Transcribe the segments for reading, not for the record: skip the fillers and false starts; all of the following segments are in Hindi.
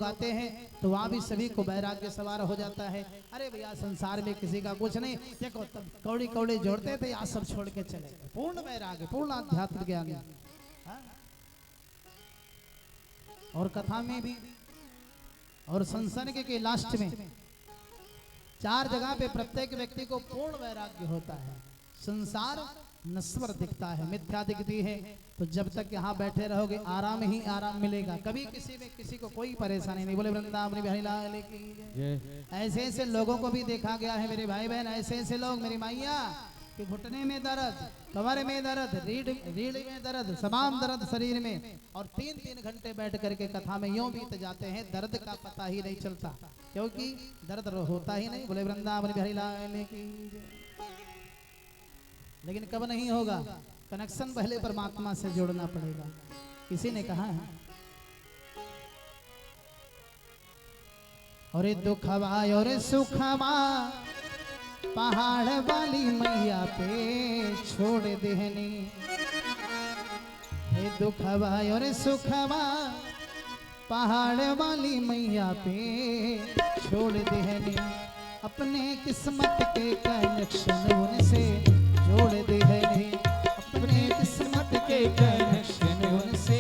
लोग आते हैं तो वहाँ भी सभी को वैराग्य सवार हो जाता है। अरे भैया संसार में किसी का कुछ नहीं, देखो तब कौड़ी कौड़ी जोड़ते थे, आज सब छोड़ के चले गए, पूर्ण वैराग्य, पूर्ण आध्यात्म ज्ञान। और कथा में भी और संसर्ग के लास्ट में 4 जगह पे प्रत्येक व्यक्ति को पूर्ण वैराग्य होता है। संसार नश्वर दिखता है, मिथ्या दिखती है, तो जब तक यहाँ बैठे रहोगे आराम ही आराम मिलेगा, कभी किसी में किसी को कोई परेशानी नहीं। बोले वृंदावन बिहारी लाल की जय। ऐसे ऐसे लोगों को भी देखा गया है मेरे भाई बहन, ऐसे ऐसे लोग मेरी माइया कि घुटने में दर्द, कमर में दर्द, रीढ़ में दर्द, तमाम दर्द शरीर में, और 3-3 घंटे बैठ करके कथा में यूं बीत जाते हैं, दर्द का पता ही नहीं चलता, क्योंकि दर्द होता ही नहीं। बोले वृंदावन बिहारी लाल की जय। लेकिन कब नहीं होगा, कनेक्शन पहले परमात्मा से जोड़ना पड़ेगा। किसी ने कहा है और दुखवा और सुखवा पहाड़ वाली मैया पे छोड़ देहनी, दुखवा और सुखवा पहाड़ वाली मैया पे छोड़ देहनी, अपने किस्मत के कनेक्शन उनसे जोड़ देहनी, अपने किस्मत के कनेक्शन उनसे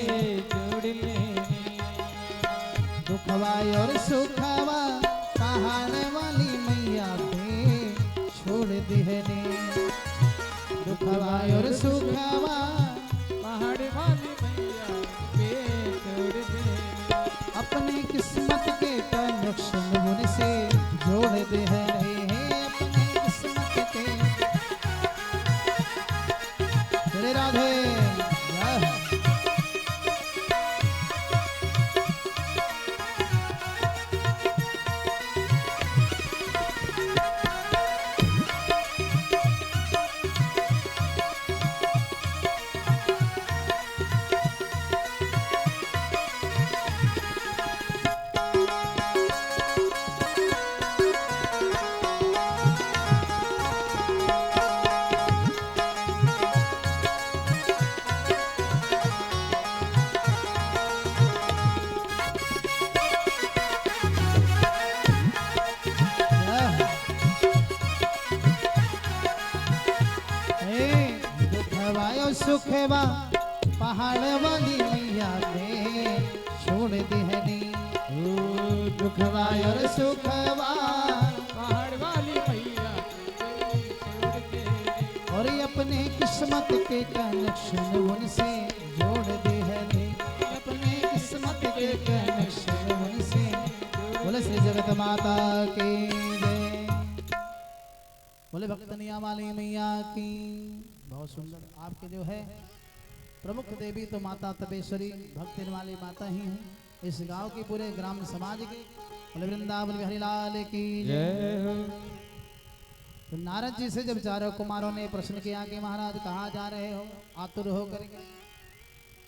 जोड़ लेनी, दुखवा और सुखवा पहाड़ वाली मैया पे छोड़ देहनी, दुखवा और सुखवा पहाड़ वाली मैया पे छोड़ देहनी, अपने किस्मत के कनेक्शन उनसे जोड़ देहनी, अपने किस्मत के। जय राधे सुखवा पहाड़ वाली मैया पे छोड़ देहनी, दुखवा और सुखवा पहाड़ वाली मैया पे छोड़ देहनी, और अपने किस्मत के कनेक्शन उनसे जोड़ देहनी, अपने किस्मत के कनेक्शन उनसे। बोले श्री जगत माता की जय, बोले भक्तनिया वाली मैया की। बहुत सुंदर आपके जो है प्रमुख देवी तो माता तपेश्वरी भक्ति वाली माता ही है इस गांव की, पूरे ग्राम समाज की। बोले वृंदावन बिहारी लाल की जय। तो नारद जी से जब 4 कुमारों ने प्रश्न किया कि महाराज कहाँ जा रहे हो आतुर हो करके,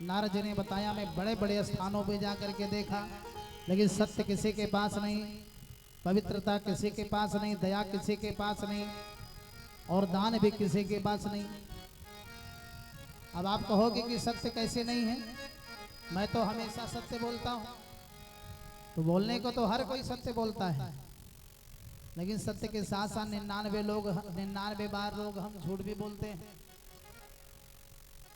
नारद जी ने बताया मैं बड़े बड़े स्थानों पे जा करके देखा, लेकिन सत्य किसी के पास नहीं, पवित्रता किसी के पास नहीं, दया किसी के पास नहीं, और दान भी किसी के पास नहीं। अब आप कहोगे कि सत्य कैसे नहीं है, मैं तो हमेशा सत्य बोलता हूँ। तो बोलने को तो हर कोई सत्य बोलता है, लेकिन सत्य के साथ साथ 99 बार लोग हम झूठ भी बोलते हैं,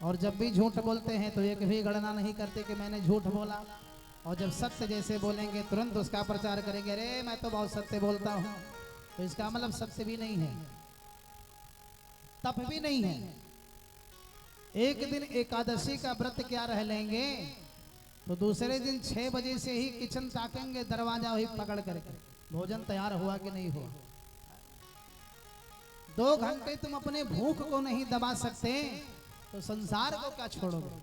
और जब भी झूठ बोलते हैं तो एक भी गणना नहीं करते कि मैंने झूठ बोला, और जब सत्य जैसे बोलेंगे तुरंत उसका प्रचार करेंगे, अरे मैं तो बहुत सत्य बोलता हूँ। तो इसका मतलब सत्य भी नहीं है, तप भी नहीं है। एक दिन एकादशी का व्रत क्या रह लेंगे तो दूसरे दिन 6 बजे से ही किचन ताकेंगे, दरवाजा वही पकड़ करके भोजन तैयार हुआ कि नहीं हुआ। 2 घंटे तुम अपने भूख को नहीं दबा सकते तो संसार को क्या छोड़ोगे।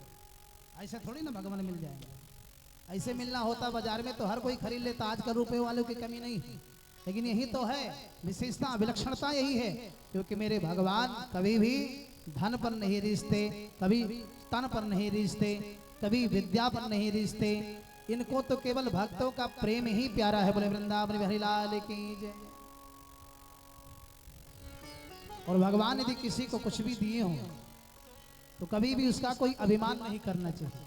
ऐसे थोड़ी ना भगवान मिल जाएगा, ऐसे मिलना होता बाजार में तो हर कोई खरीद लेता, आजकल रुपए वालों की कमी नहीं है। लेकिन यही तो है विशेषता, विलक्षणता यही है, क्योंकि मेरे भगवान कभी भी धन पर नहीं रिश्ते, कभी तन पर नहीं रिश्ते, कभी विद्या पर नहीं रिश्ते, इनको तो केवल भक्तों का प्रेम ही प्यारा है। बोले वृंदावन बिहारी लाल की जय। और भगवान यदि किसी को कुछ भी दिए हो तो कभी भी उसका कोई अभिमान नहीं करना चाहिए।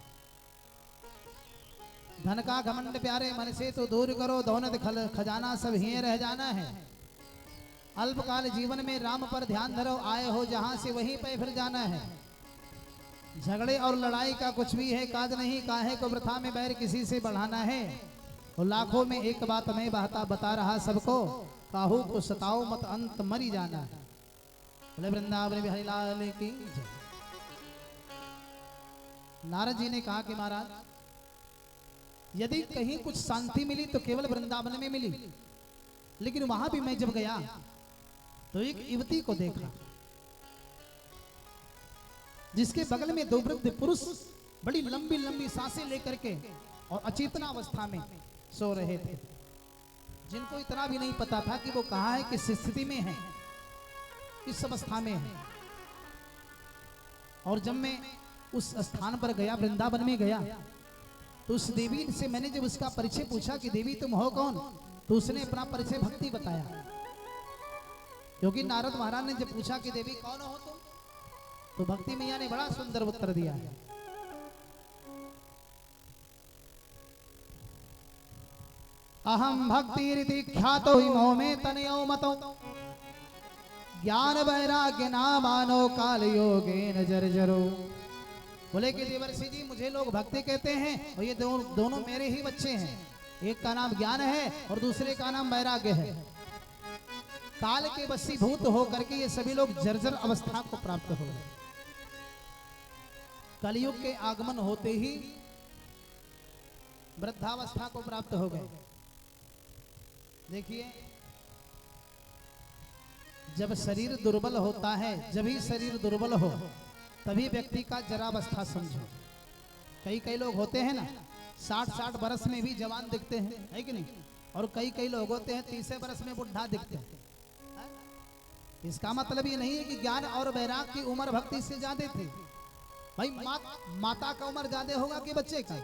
धन का घमंड प्यारे मन से तो दूर करो, दौलत खजाना सब ही रह जाना है। अल्पकाल जीवन में राम पर ध्यान धरो, आए हो जहां से वहीं पे फिर जाना है। झगड़े और लड़ाई का कुछ भी है काज नहीं, काहे को वृथा में बैर किसी से बढ़ाना है। और लाखों में एक बात मैं बता रहा सबको, काहू को सताओ मत अंत मरी जाना है। बोले वृंदावन बिहारी लाल की जय। नारद जी ने कहा कि महाराज यदि कहीं कुछ शांति मिली तो केवल वृंदावन में मिली, लेकिन वहां भी मैं जब गया तो एक युवती को देखा जिसके बगल में दो वृद्ध पुरुष बड़ी लंबी लंबी सांसें लेकर के और अचेतना अवस्था में सो रहे थे, जिनको इतना भी नहीं पता था कि वो कहाँ है, किस स्थिति में है, किस अवस्था में है। और जब मैं उस स्थान पर गया, वृंदावन में गया, तो उस देवी से मैंने जब उसका परिचय पूछा कि देवी तुम हो कौन, तो उसने अपना परिचय भक्ति बताया। क्योंकि नारद महाराज ने जब पूछा कि देवी कौन हो तुम, तो भक्ति मैया ने बड़ा सुंदर उत्तर दिया है। अहम भक्ति रीति ख्यातो इमो में तनयो मतो, ज्ञान वैराग्य नामानो काल योगेन जर्जरो। बोले कि देवर्षि जी मुझे लोग भक्ति कहते हैं, और ये दोनों मेरे ही बच्चे हैं। एक का नाम ज्ञान है और दूसरे का नाम वैराग्य है। काल के वशीभूत होकर के ये सभी लोग जर्जर अवस्था को प्राप्त हो गए। कलयुग के आगमन होते ही वृद्धावस्था को प्राप्त हो गए। देखिए जब शरीर दुर्बल होता है, जब ही शरीर दुर्बल हो तभी व्यक्ति का जरावस्था समझो। कई लोग होते हैं ना 60-60 बरस में भी जवान दिखते हैं, है कि नहीं, और कई लोग होते हैं 30 बरस में बुढ़ा दिखते हैं। इसका मतलब ये नहीं है कि ज्ञान और वैराग की उम्र भक्ति से ज्यादा थी। भाई माता का उम्र ज्यादा होगा कि बच्चे का?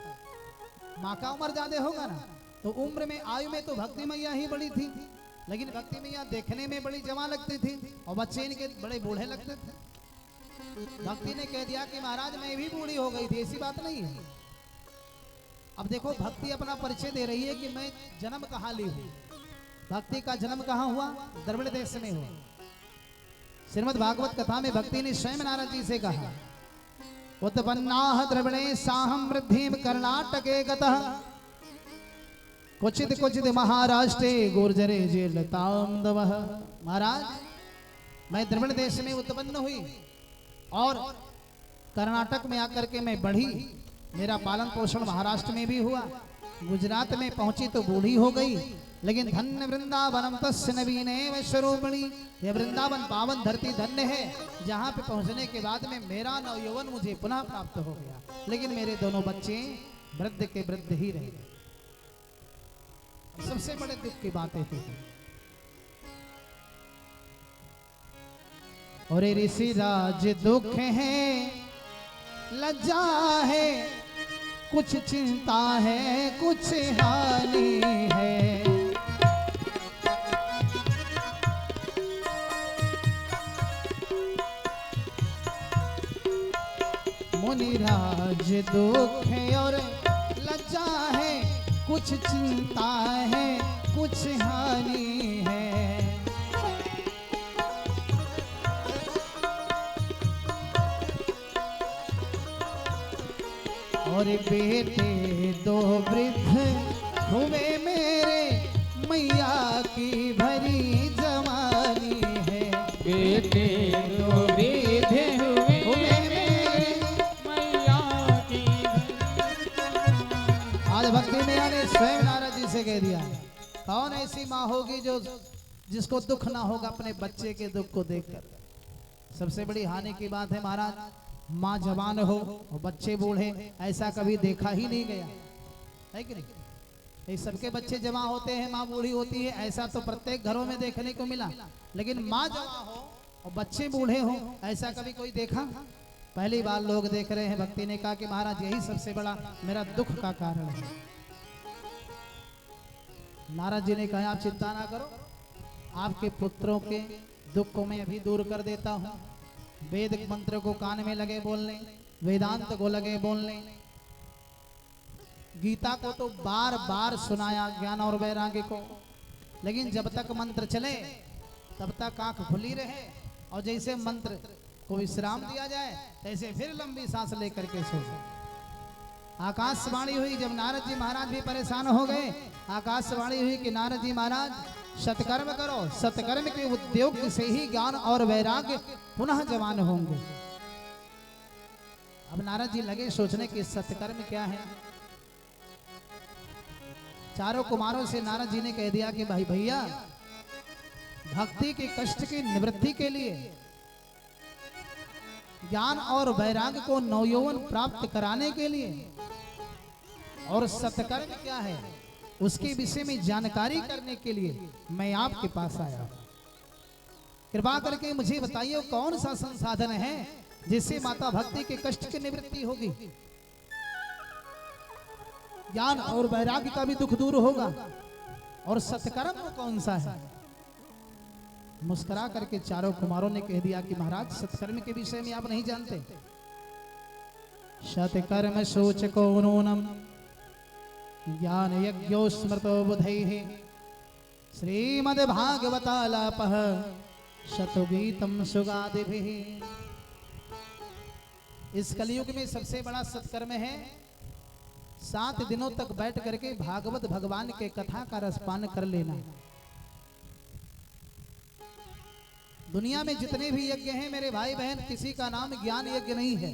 माँ का उम्र ज्यादा होगा ना। तो उम्र में आयु में तो भक्ति मैया ही बड़ी थी, लेकिन भक्ति मैया देखने में बड़ी जवान लगती थी और बच्चे इनके बड़े बूढ़े लगते थे। भक्ति ने कह दिया कि महाराज मैं भी बूढ़ी हो गई थी, ऐसी बात नहीं है। अब देखो भक्ति अपना परिचय दे रही है कि मैं जन्म कहाँ ली हूँ। भक्ति का जन्म कहाँ हुआ? द्रविड़ देश में हुआ। श्रीमद् भागवत कथा में भक्ति ने स्वयं नारद जी से कहा, उत्पन्नाः द्रविणे साहं वृद्धिं कर्णाटके गतः, क्वचित क्वचित महाराष्ट्रे गुर्जरे जेलतांदवः। महाराज मैं द्रविड़ देश में उत्पन्न हुई और कर्नाटक में आकर के मैं बढ़ी। मेरा पालन पोषण महाराष्ट्र में भी हुआ, गुजरात में पहुंची तो बूढ़ी हो गई, लेकिन धन्य वृंदावनम तस्य नवीनेव स्वरूपिणी। यह वृंदावन पावन धरती धन्य है, जहाँ पे पहुंचने के बाद में मेरा नवयौवन मुझे पुनः प्राप्त हो गया, लेकिन मेरे दोनों बच्चे वृद्ध के वृद्ध ही रह गए। सबसे बड़े दुख की बात है। और ऋषि राज दुख है, लज्जा है, कुछ चिंता है, कुछ हानि है। मुनिराज दुख है और लज्जा है, कुछ चिंता है, कुछ हानि है। और बेटे दो वृद्ध हुए मेरे, मैया की भरी जवानी है। बेटे दो वृद्ध हुए मेरे, मैया की। आज भक्ति मैया ने स्वयं नारद जी से कह दिया, कौन ऐसी माँ होगी जो जिसको दुख ना होगा अपने बच्चे के दुख को देखकर। सबसे बड़ी हानि की बात है महाराज, माँ जवान हो और बच्चे बूढ़े, ऐसा कभी देखा ही नहीं गया, है कि नहीं? ये सबके बच्चे जवान होते हैं, माँ बूढ़ी होती है, ऐसा तो प्रत्येक घरों में देखने को मिला, लेकिन माँ जवान हो और बच्चे बूढ़े हो, ऐसा कभी कोई देखा? पहली बार लोग देख रहे हैं। भक्ति ने कहा कि महाराज यही सबसे बड़ा मेरा दुख का कारण है। नारद जी ने कहा आप चिंता ना करो, आपके पुत्रों के दुख को मैं अभी दूर कर देता हूँ। वेद मंत्र को कान में लगे बोलने, वेदांत को लगे बोलने, गीता को तो बार बार सुनाया ज्ञान और वैराग्य को, लेकिन जब तक मंत्र चले तब तक आंख खुली रहे, और जैसे मंत्र को विश्राम दिया जाए तैसे फिर लंबी सांस लेकर के सो जाए। आकाशवाणी हुई, जब नारद जी महाराज भी परेशान हो गए, आकाशवाणी हुई कि नारद जी महाराज सत्कर्म करो, सत्कर्म के उद्योग से ही ज्ञान और वैराग्य पुनः जवान होंगे। अब नारद जी लगे सोचने कि सत्कर्म क्या है। चारों कुमारों से नारद जी ने कह दिया कि भाई भैया, भक्ति के कष्ट की निवृत्ति के लिए, ज्ञान और वैराग्य को नवयौवन प्राप्त कराने के लिए, और सत्कर्म क्या है उसके विषय में जानकारी करने के लिए मैं आपके पास आया। कृपा करके मुझे बताइए कौन सा संसाधन है जिससे माता भक्ति के कष्ट की निवृत्ति होगी, ज्ञान और वैराग्य का भी दुख दूर होगा, और सत्कर्म वो कौन सा है। मुस्कुरा करके चारों कुमारों ने कह दिया कि महाराज सत्कर्म के विषय में आप नहीं जानते। सत्कर्म सूचको नूनम ज्ञान यज्ञो स्मृतो बुधैः श्रीमद् भागवतालापः शतगीतम सुगादिभिः। इस कलयुग में सबसे बड़ा सत्कर्म है 7 दिनों तक बैठ करके भागवत भगवान के कथा का रसपान कर लेना। दुनिया में जितने भी यज्ञ हैं मेरे भाई बहन, किसी का नाम ज्ञान यज्ञ नहीं है।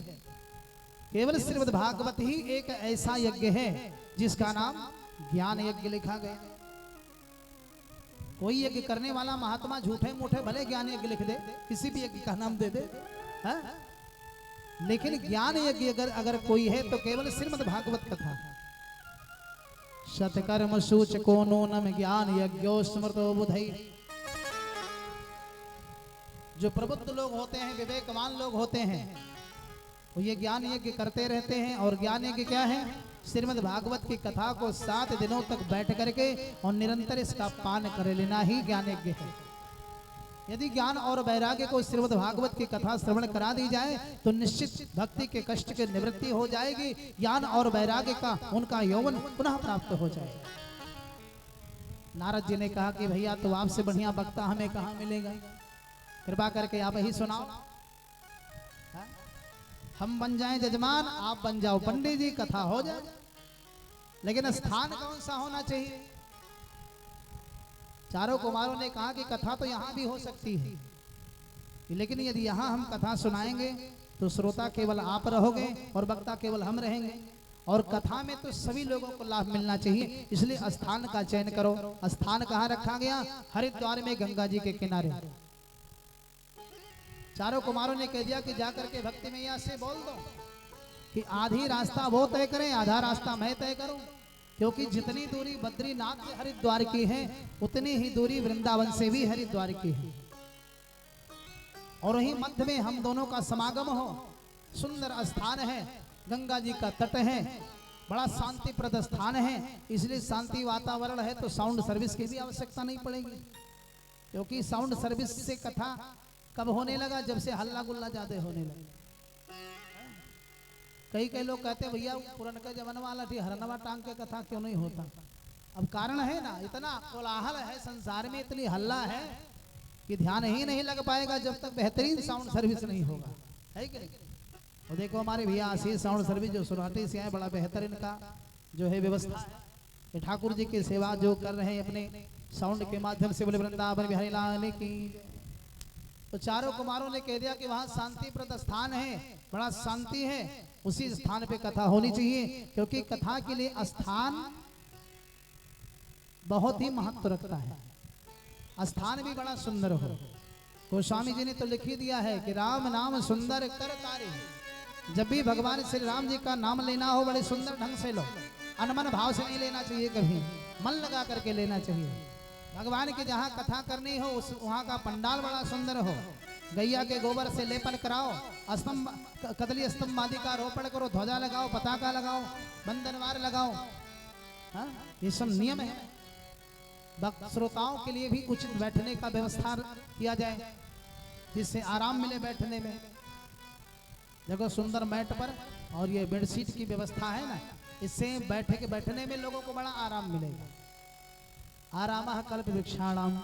केवल श्रीमद् भागवत ही एक ऐसा यज्ञ है जिसका नाम ज्ञान यज्ञ लिखा गया। कोई यज्ञ करने वाला महात्मा झूठे मूठे भले ज्ञान यज्ञ लिख दे, किसी भी यज्ञ का नाम दे दे, है? लेकिन ज्ञान यज्ञ अगर कोई है तो केवल श्रीमद् भागवत कथा। सत्कर्म सूचको नूनम ज्ञान यज्ञो स्मृतो बुधैः। जो प्रबुद्ध लोग होते हैं, विवेकवान लोग होते हैं, वो ये ज्ञान यज्ञ करते रहते हैं। और ज्ञान यज्ञ क्या है? श्रीमद् भागवत की कथा को 7 दिनों तक बैठ करके और निरंतर इसका पान कर लेना ही ज्ञान यज्ञ है। यदि ज्ञान और वैराग्य को श्रीमद् भागवत की कथा श्रवण करा दी जाए तो निश्चित भक्ति के कष्ट की निवृत्ति हो जाएगी, ज्ञान और वैराग्य का उनका यौवन पुनः प्राप्त हो जाएगा। नारद जी ने कहा कि भैया तो आपसे बढ़िया वक्ता हमें कहाँ मिलेगा, कृपा करके आप ही सुनाओ। हम बन जाएं जजमान, आप बन जाओ पंडित जी, कथा हो जाए। लेकिन स्थान कौन सा होना चाहिए? चारों कुमारों ने कहा कि कथा तो यहाँ भी हो सकती है, लेकिन यदि यहाँ हम कथा सुनाएंगे तो श्रोता केवल आप रहोगे और वक्ता केवल हम रहेंगे, और कथा में तो सभी लोगों को लाभ मिलना चाहिए। इसलिए स्थान का चयन करो। स्थान कहाँ रखा गया? हरिद्वार में गंगा जी के किनारे। चारों कुमारों ने कह दिया कि जाकर के भक्ति मैया से बोल दो कि आधी रास्ता वो तय करें, आधा रास्ता मैं तय करूं, क्योंकि जितनी दूरी बद्रीनाथ से हरिद्वार की है उतनी ही दूरी वृंदावन से भी हरिद्वार की है, और वहीं मध्य में हम दोनों का समागम हो। सुंदर स्थान है, गंगा जी का तट है, बड़ा शांतिप्रद स्थान है। इसलिए शांति वातावरण है तो साउंड सर्विस की भी आवश्यकता नहीं पड़ेगी, क्योंकि साउंड सर्विस से कथा कब होने लगा? जब से हल्ला गुल्ला ज्यादा होने लगा। कई लोग कहते हैं भैया पुराना जमाना वाला थी हरनवा टांग के कथा क्यों नहीं होता? अब कारण है ना, इतना कोलाहल है संसार में, इतनी हल्ला है कि ध्यान ही नहीं लग पाएगा जब तक बेहतरीन साउंड सर्विस नहीं होगा, है कि नहीं? और देखो हमारे भैया आशीष साउंड सर्विस जो सुनाते से आए, बड़ा बेहतर इनका जो है व्यवस्था है। ठाकुर जी की सेवा जो कर रहे हैं अपने साउंड के माध्यम से, बोले वृंदावन बिहारी लाल की। तो चारों कुमारों ने कह दिया कि वहां शांतिप्रद स्थान है, बड़ा शांति है, उसी स्थान पे कथा होनी चाहिए, क्योंकि कथा के लिए स्थान बहुत ही महत्व रखता है। स्थान भी बड़ा सुंदर हो। गोस्वामी जी ने तो लिख ही दिया है कि राम नाम सुंदर कर कार्य। जब भी भगवान श्री राम जी का नाम लेना हो बड़े सुंदर ढंग से लो, अनमन भाव से नहीं लेना चाहिए, कभी मन लगा करके लेना चाहिए। भगवान की जहाँ कथा करनी हो उस वहाँ का पंडाल बड़ा सुंदर हो, गैया के गोबर से लेपन कराओ, स्तंभ कदली स्तंभ आदि का रोपण करो, ध्वजा लगाओ, पताका लगाओ, बंधनवार लगाओ। हाँ, ये सब नियम है। भक्त श्रोताओं के लिए भी उचित बैठने का व्यवस्था किया जाए, जिससे आराम मिले बैठने में। देखो सुंदर मैट पर, और ये बेडशीट की व्यवस्था है ना, इससे बैठने में लोगों को बड़ा आराम मिलेगा। आरामः कल्प वृक्षाणाम,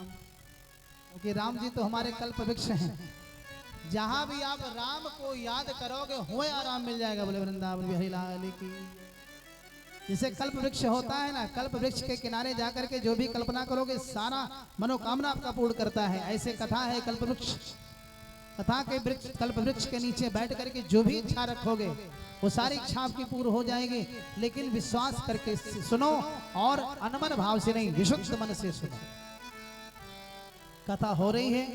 क्योंकि राम जी तो हमारे कल्प वृक्ष हैं। जहां भी आप राम को याद करोगे हुए आराम मिल जाएगा। बोले वृंदावन बिहारी लाल की। जिसे कल्प वृक्ष होता है ना, कल्प वृक्ष के किनारे जाकर के जो भी कल्पना करोगे सारा मनोकामना आपका पूर्ण करता है। ऐसे कथा है कल्प वृक्ष। कथा के वृक्ष, कल्प वृक्ष के नीचे बैठ करके जो भी इच्छा रखोगे वो सारी इच्छा आपकी पूर्ण हो जाएगी। लेकिन विश्वास करके सुनो और अनमन भाव से नहीं, विशुद्ध मन से सुनो। कथा हो रही है,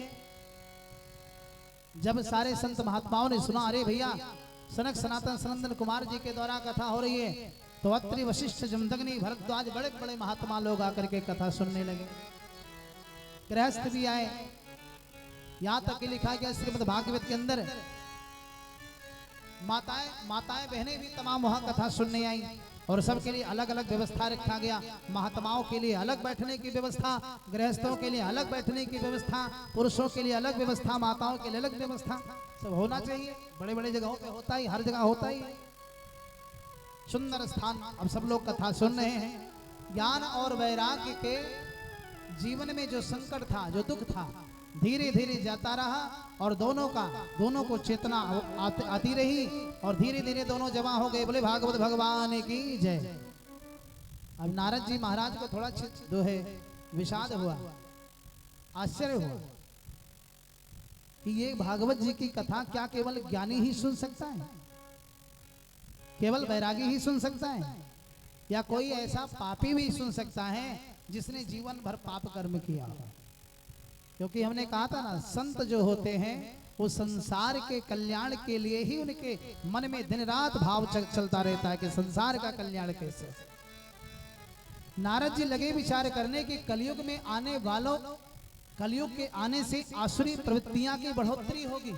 जब सारे संत महात्माओं ने सुना, अरे भैया सनक सनातन सनंदन कुमार जी के द्वारा कथा हो रही है, तो अत्रि वशिष्ठ जमदग्नि भरद्वाज बड़े बड़े महात्मा लोग आकर के कथा सुनने लगे। गृहस्थ भी आए। यहां तक कि लिखा गया श्रीमद् भागवत के अंदर माताएं बहनें भी तमाम वहां कथा सुनने आई और सबके लिए अलग अलग व्यवस्था रखा गया। महात्माओं के लिए अलग बैठने की व्यवस्था, गृहस्थों के लिए अलग बैठने की व्यवस्था, पुरुषों के लिए अलग व्यवस्था, माताओं के लिए अलग व्यवस्था। सब होना चाहिए। बड़े बड़े जगहों पे होता ही, हर जगह होता ही। सुंदर स्थान। अब सब लोग कथा सुन रहे हैं। ज्ञान और वैराग्य के जीवन में जो संकट था, जो दुख था, धीरे धीरे जाता रहा और दोनों को चेतना आती रही और धीरे धीरे दोनों जमा हो गए। बोले भागवत भगवान की जय। अब नारद जी महाराज को थोड़ा जो है विषाद हुआ, आश्चर्य हुआ कि ये भागवत जी की कथा क्या केवल ज्ञानी ही सुन सकता है, केवल वैरागी ही सुन सकता है, या कोई ऐसा पापी भी सुन सकता है जिसने जीवन भर पाप कर्म किया हो। क्योंकि हमने कहा था ना, संत जो होते हैं वो संसार के कल्याण के लिए ही उनके मन में दिन रात भाव चलता रहता है कि संसार का कल्याण कैसे। नारद जी लगे विचार करने कि कलयुग में आने वालों, कलयुग के आने से आसुरी प्रवृत्तियां की बढ़ोतरी होगी।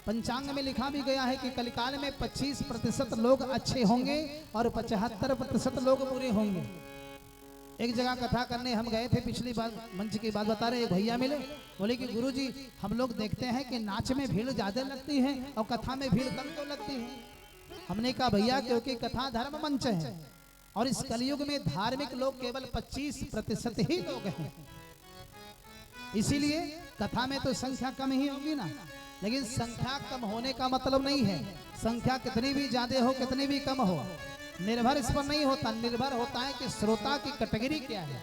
पंचांग में लिखा भी गया है कि कलिकाल में 25% लोग अच्छे होंगे और 75% लोग बुरे होंगे। एक जगह कथा करने हम गए थे, पिछली बार मंच की बात बता रहे, एक भैया मिले, बोले कि गुरुजी हम लोग देखते हैं कि नाच में भीड़ ज्यादा लगती है और कथा में भीड़ कम क्यों लगती है। हमने कहा भैया क्योंकि कथा धर्म मंच है और इस कलयुग में धार्मिक लोग केवल 25% ही लोग हैं, इसीलिए कथा में तो संख्या कम ही होगी ना। लेकिन संख्या कम होने का मतलब नहीं है संख्या कितनी भी ज्यादा हो कितनी भी कम हो, निर्भर इस पर नहीं होता। निर्भर होता है कि श्रोता की कैटेगरी क्या है।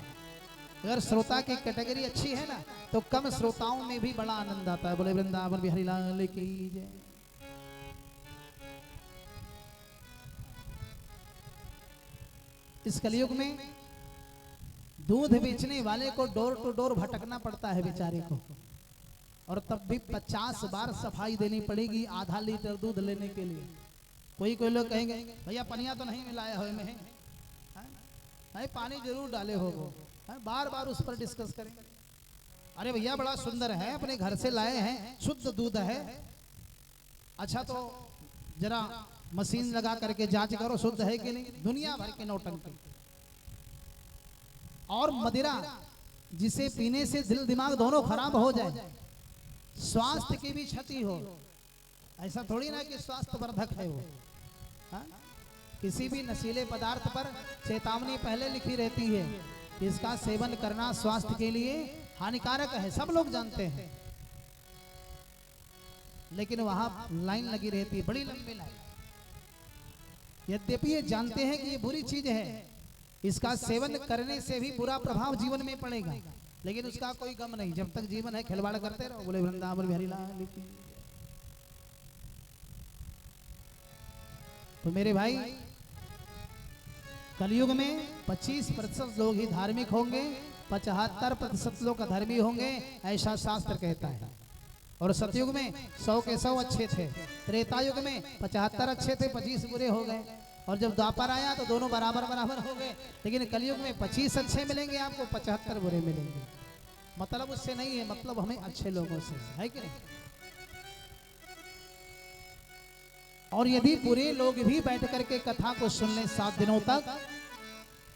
अगर श्रोता की कैटेगरी अच्छी है ना तो कम श्रोताओं में भी बड़ा आनंद आता है। बोले वृंदावन बिहारी लाल की जय। इस कलयुग में दूध बेचने वाले को डोर टू डोर भटकना पड़ता है बेचारे को, और तब भी 50 बार सफाई देनी पड़ेगी आधा लीटर दूध लेने के लिए। कोई लोग कहेंगे भैया पनिया तो नहीं मिलाया हो में, नहीं पानी जरूर डाले हो, बार बार उस पर डिस्कस करेंगे। अरे भैया बड़ा सुंदर है, अपने घर से लाए हैं, शुद्ध दूध है। अच्छा तो जरा मशीन लगा करके जांच करो शुद्ध है कि नहीं। दुनिया भर के नौटंकी। और मदिरा जिसे पीने से दिल दिमाग दोनों खराब हो जाए, स्वास्थ्य की भी क्षति हो, ऐसा थोड़ी ना कि स्वास्थ्य वर्धक है वो। किसी भी नशीले पदार्थ पर चेतावनी पहले लिखी रहती है कि इसका सेवन करना स्वास्थ्य के लिए हानिकारक है, सब लोग जानते हैं। लेकिन वहां लाइन लगी रहती है, बड़ी लंबी लाइन। यद्यपि ये जानते हैं कि ये बुरी चीज है, इसका सेवन करने से भी बुरा प्रभाव जीवन में पड़ेगा, लेकिन उसका कोई गम नहीं। जब तक जीवन है खिलवाड़ करते रहो। बोले वृंदावन बिहारी लाल की। तो मेरे भाई कलयुग में 25% लोग ही धार्मिक होंगे, 75% लोग अधर्मी होंगे, ऐसा शास्त्र कहता है। और सतयुग में 100 के 100 अच्छे थे, त्रेता युग में 75 अच्छे थे, 25 बुरे हो गए, और जब द्वापर आया तो दोनों बराबर बराबर हो गए। लेकिन कलयुग में 25 अच्छे मिलेंगे आपको, 75 बुरे मिलेंगे। मतलब उससे नहीं है, मतलब हमें अच्छे लोगों से है कि नहीं। और यदि बुरे लोग भी बैठ करके कथा को सुन लें 7 दिनों तक,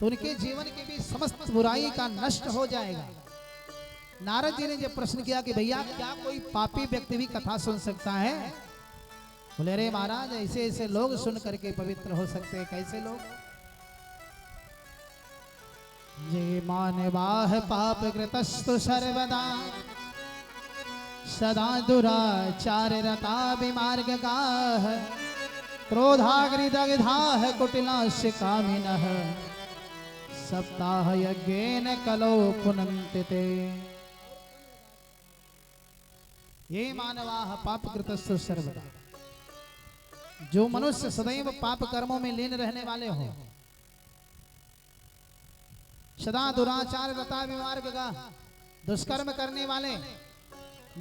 तो उनके जीवन की भी समस्त बुराई का नष्ट हो जाएगा। नारद जी ने जब प्रश्न किया कि भैया क्या कोई पापी व्यक्ति भी कथा सुन सकता है, बोले अरे महाराज ऐसे ऐसे लोग सुन करके पवित्र हो सकते हैं, कैसे लोग? जे मानवाह पाप कृतस्तु सर्वदा सदा दुराचार रता विमार्ग गाह क्रोधाग्निदग्धाः कुटिलास्य कामिनः सप्ताह यज्ञेन कलो पुनन्ति ते। ये मानवाः पाप कृतस्तु सर्वदा, जो मनुष्य सदैव पाप कर्मों में लीन रहने वाले हो, सदा दुराचार रता विमार्ग गाह, दुष्कर्म करने वाले,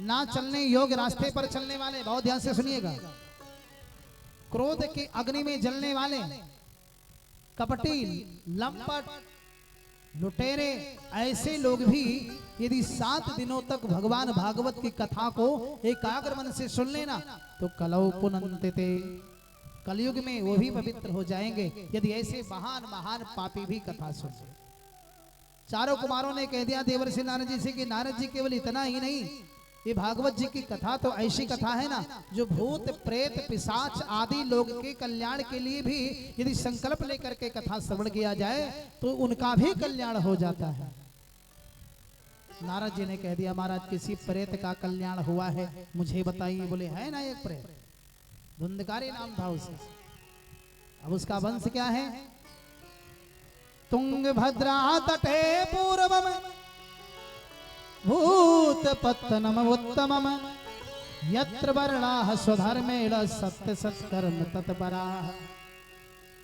ना चलने योग्य रास्ते पर चलने वाले, बहुत ध्यान से सुनिएगा, क्रोध की अग्नि में जलने वाले, कपटी, लंपट, लुटेरे, ऐसे लोग भी यदि 7 दिनों तक भगवान भागवत की कथा को एकाग्र मन से सुन लेना तो कलौ पुनन्ति ते, कलयुग में वो भी पवित्र हो जाएंगे यदि ऐसे महान महान पापी भी कथा सुन ले। चारों कुमारों ने कह दिया देवर्षि नारद जी से कि नारद जी केवल इतना ही नहीं, ये भागवत जी की कथा तो ऐसी कथा है ना जो भूत प्रेत पिशाच आदि लोग के कल्याण के लिए भी यदि संकल्प लेकर के कथा श्रवण किया जाए तो उनका भी कल्याण हो जाता है। नारद जी ने कह दिया महाराज किसी प्रेत का कल्याण हुआ है मुझे बताइए। बोले है ना एक प्रेत, धुंधकारी नाम था उसका। अब उसका वंश क्या है? तुंगभद्रा तटे पूर्वम भूत पत्तनम उत्तमम यत्र वर्णाः स्वधर्मेण सत्य सत्कर्म तत्पराः।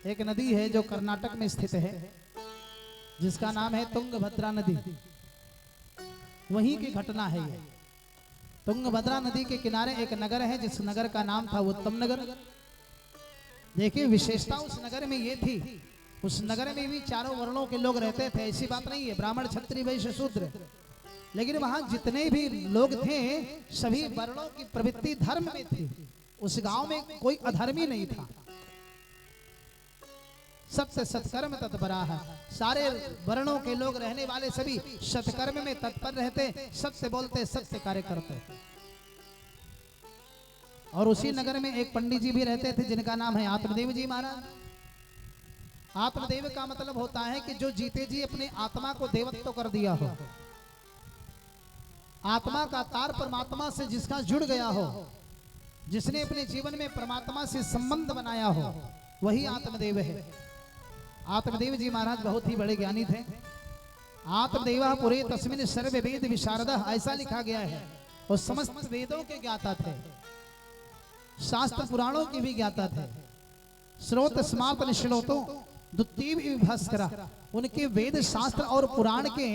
एक नदी है जो कर्नाटक में स्थित है जिसका नाम है तुंगभद्रा नदी। वहीं की घटना है ये। तुंगभद्रा नदी के किनारे एक नगर है जिस नगर का नाम था उत्तम नगर। देखिए विशेषता उस नगर में ये थी, उस नगर में भी चारों वर्णों के लोग रहते थे, ऐसी बात नहीं है, ब्राह्मण क्षत्रिय वैश्य शूद्र, लेकिन वहां जितने भी लोग थे सभी वर्णों की प्रवृत्ति धर्म में थी। उस गांव में कोई अधर्मी नहीं था। सत्य सत्कर्म तत्पराः, सारे वर्णों के लोग रहने वाले सभी सत्कर्म में तत्पर रहते, सत्य बोलते, सत्य कार्य करते। और उसी नगर में एक पंडित जी भी रहते थे जिनका नाम है आत्मदेव जी महाराज। आत्मदेव का मतलब होता है कि जो जीते जी अपने आत्मा को देवत्व कर दिया हो, आत्मा का तार परमात्मा से जिसका जुड़ गया हो, जिसने अपने जीवन में परमात्मा से संबंध बनाया हो, वही आत्मदेव है। आत्मदेव जी महाराज बहुत ही बड़े ज्ञानी थे। आत्मदेवा पुरे तस्मिन् सर्व वेद विशारदः, ऐसा लिखा गया है। और समस्त वेदों के ज्ञाता थे, शास्त्र पुराणों के भी ज्ञाता थे। स्रोत स्मार्त निश्लोतो द्वितीय विभास्करा, उनके वेद शास्त्र और पुराण के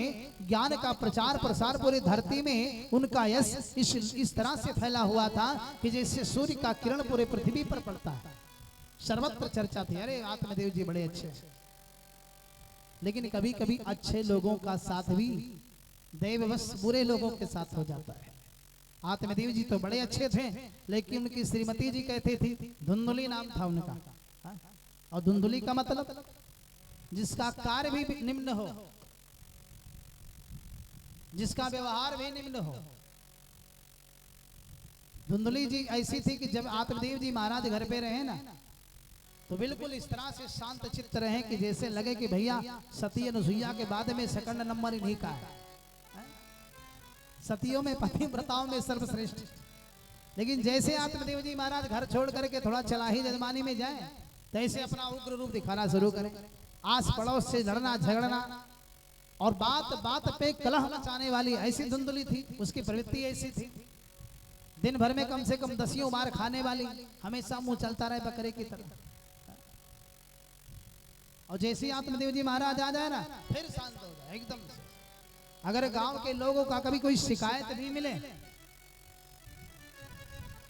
ज्ञान का प्रचार प्रसार पूरी धरती में उनका यश इस तरह से फैला हुआ था कि जैसे सूर्य का किरण पूरे पृथ्वी पर पड़ता है। सर्वत्र चर्चा थी, अरे आत्मदेव जी बड़े अच्छे। लेकिन कभी कभी अच्छे लोगों का साथ भी दैववश बुरे लोगों के साथ हो जाता है। आत्मदेव जी तो बड़े अच्छे थे, लेकिन उनकी श्रीमती जी कहती थी, धुंधुली नाम था उनका। और धुंधुली का मतलब जिसका कार्य भी निम्न हो, जिसका व्यवहार भी निम्न हो। धुंधुली जी ऐसी थी कि जब आत्मदेव जी महाराज घर पे रहे ना तो बिल्कुल इस तरह से शांत चित्त रहे कि जैसे लगे कि भैया सती अनुसुईया के बाद में सेकंड नंबर इन्हीं का है। सतियों में पतिव्रताओं में सर्वश्रेष्ठ। लेकिन जैसे आत्मदेव जी महाराज घर छोड़ करके थोड़ा चलाही जजमानी में जाए तैसे अपना उग्र रूप दिखाना शुरू करें, आस पड़ोस से लड़ना झगड़ना और बात बात पे कलह मचाने वाली ऐसी धुंधुली थी। उसकी प्रवृत्ति ऐसी थी, दिन भर में कम से कम 10 मार खाने वाली, हमेशा मुंह चलता रहे बकरे की तरह। और जैसे ही आत्मदेव जी महाराज आ जाए ना फिर शांत हो जाए एकदम से। अगर गांव के लोगों का कभी कोई शिकायत भी मिले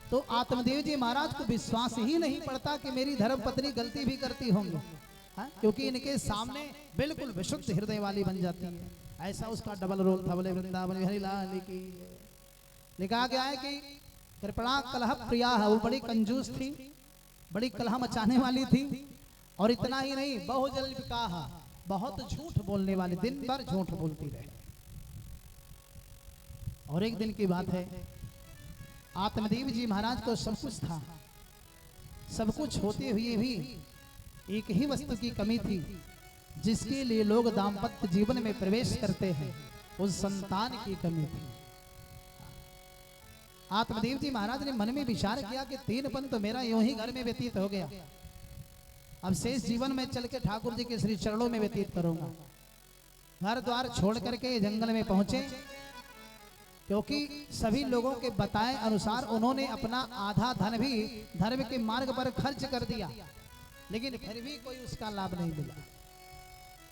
तो आत्मदेव जी महाराज को विश्वास ही नहीं पड़ता कि मेरी धर्मपत्नी गलती भी करती होंगी, क्योंकि इनके सामने बिल्कुल विशुद्ध हृदय वाली बन जाती है। ऐसा उसका डबल रोल था। बोले वृंदावन हरि लाल की। लिखा गया है कि कृपणा कलह प्रिया है, वो बड़ी कंजूस थी, बड़ी कलह मचाने वाली थी। और इतना ही नहीं, बहुजल विकाह, बहुत झूठ बोलने वाली, दिन भर झूठ बोलती रहे। और एक दिन की बात है, आत्मदेव जी महाराज को सब कुछ था, सब कुछ होते हुए भी एक ही वस्तु की कमी थी, जिसके लिए लोग दाम्पत्य जीवन में प्रवेश करते हैं, उस संतान की कमी थी। आत्मदेव जी महाराज ने मन में विचार किया कि 3 पन तो मेरा यूं ही घर में व्यतीत हो गया, अब शेष जीवन में चल के ठाकुर जी के श्री चरणों में व्यतीत करूंगा। घर द्वार छोड़ करके जंगल में पहुंचे, क्योंकि सभी लोगों के बताए अनुसार उन्होंने अपना आधा धन भी धर्म के मार्ग पर खर्च कर दिया, लेकिन फिर भी कोई उसका लाभ नहीं मिला।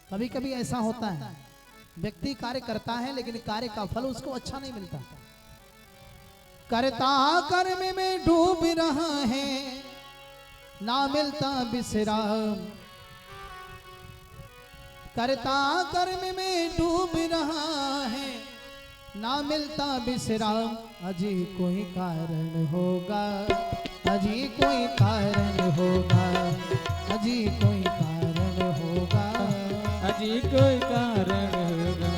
कभी कभी ऐसा होता है, व्यक्ति कार्य करता है लेकिन कार्य का फल उसको अच्छा नहीं मिलता। करता कर्म में डूब रहा है, ना मिलता विश्राम। करता कर्म में डूब रहा है, ना मिलता विश्राम। अजी कोई कारण होगा, अजी कोई कारण होगा, अजी कोई कारण होगा, अजी कोई कारण होगा।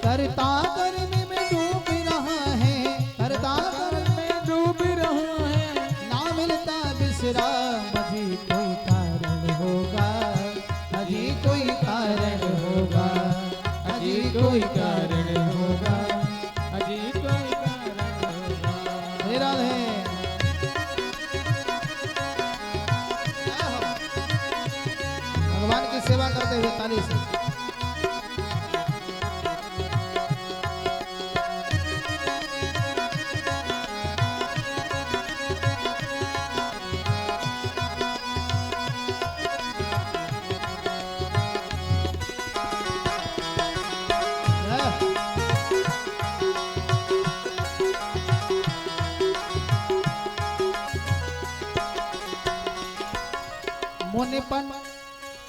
करता कर्म में डूब रहा है, करता कर्म में डूब रहा है, ना मिलता विश्राम। अजी कोई कारण होगा, अजी कोई कारण होगा, अजी कोई कारण होगा, अजी कोई कारण होगा। हे राधे। भगवान की सेवा करते हुए ताली से मुनिपन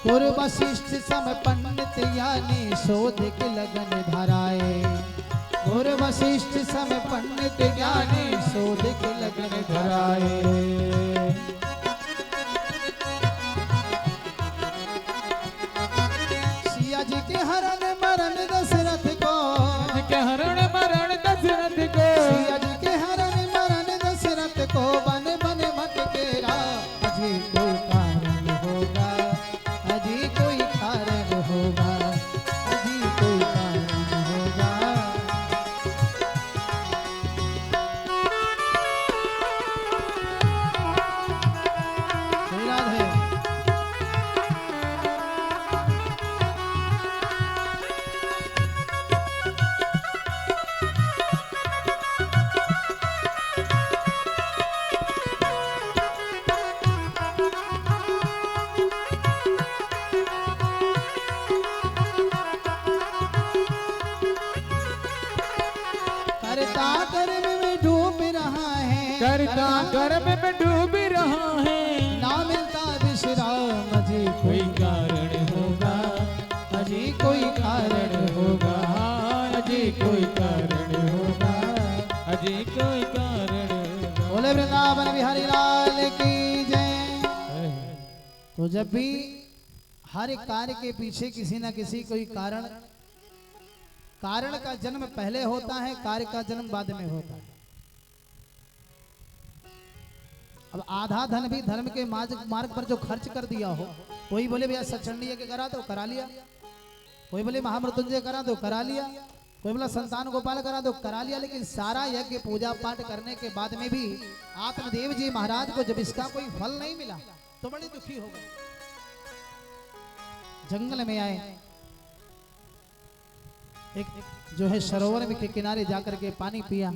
कुर वशिष्ठ सम पंडित ज्ञानी शोध के लगन धराए। कुर वशिष्ठ सम पंडित ज्ञानी शोध के लगन धराए। सिया जी के हरण मरण दशरथ को, के हरण मरण दशरथ को, सिया जी के हरण मरण दशरथ को, बन बन भटके राम। अजी कोई कारण होगा, अजी कोई कारण होगा, अजी कोई कारण होगा। श्री राधे। करता कर्म में डूब रहा है, करता कर्म में डूब रहा है, ना मिलता विश्राम। अजी कोई कोई कारण होगा, अजी कोई कारण होगा, अजी कोई कारण होगा, अजी कोई कारण होगा। बोले वृंदावन बिहारी लाल की जय। तो जब भी हर एक कार्य के पीछे किसी ना किसी कोई कारण, कारण का जन्म पहले होता है, कार्य का जन्म बाद में होता है। अब आधा धन भी धर्म के मार्ग पर जो खर्च कर दिया हो, कोई बोले भैया सचंडी के करा तो करा लिया, कोई बोले महामृत्युंजय करा तो करा लिया, कोई बोला संतान गोपाल करा तो करा लिया, लेकिन सारा यज्ञ पूजा पाठ करने के बाद में भी आत्मदेव जी महाराज को जब इसका कोई फल नहीं मिला तो बड़े दुखी हो गए। जंगल में आए, एक जो है सरोवर के किनारे जाकर के पानी पिया।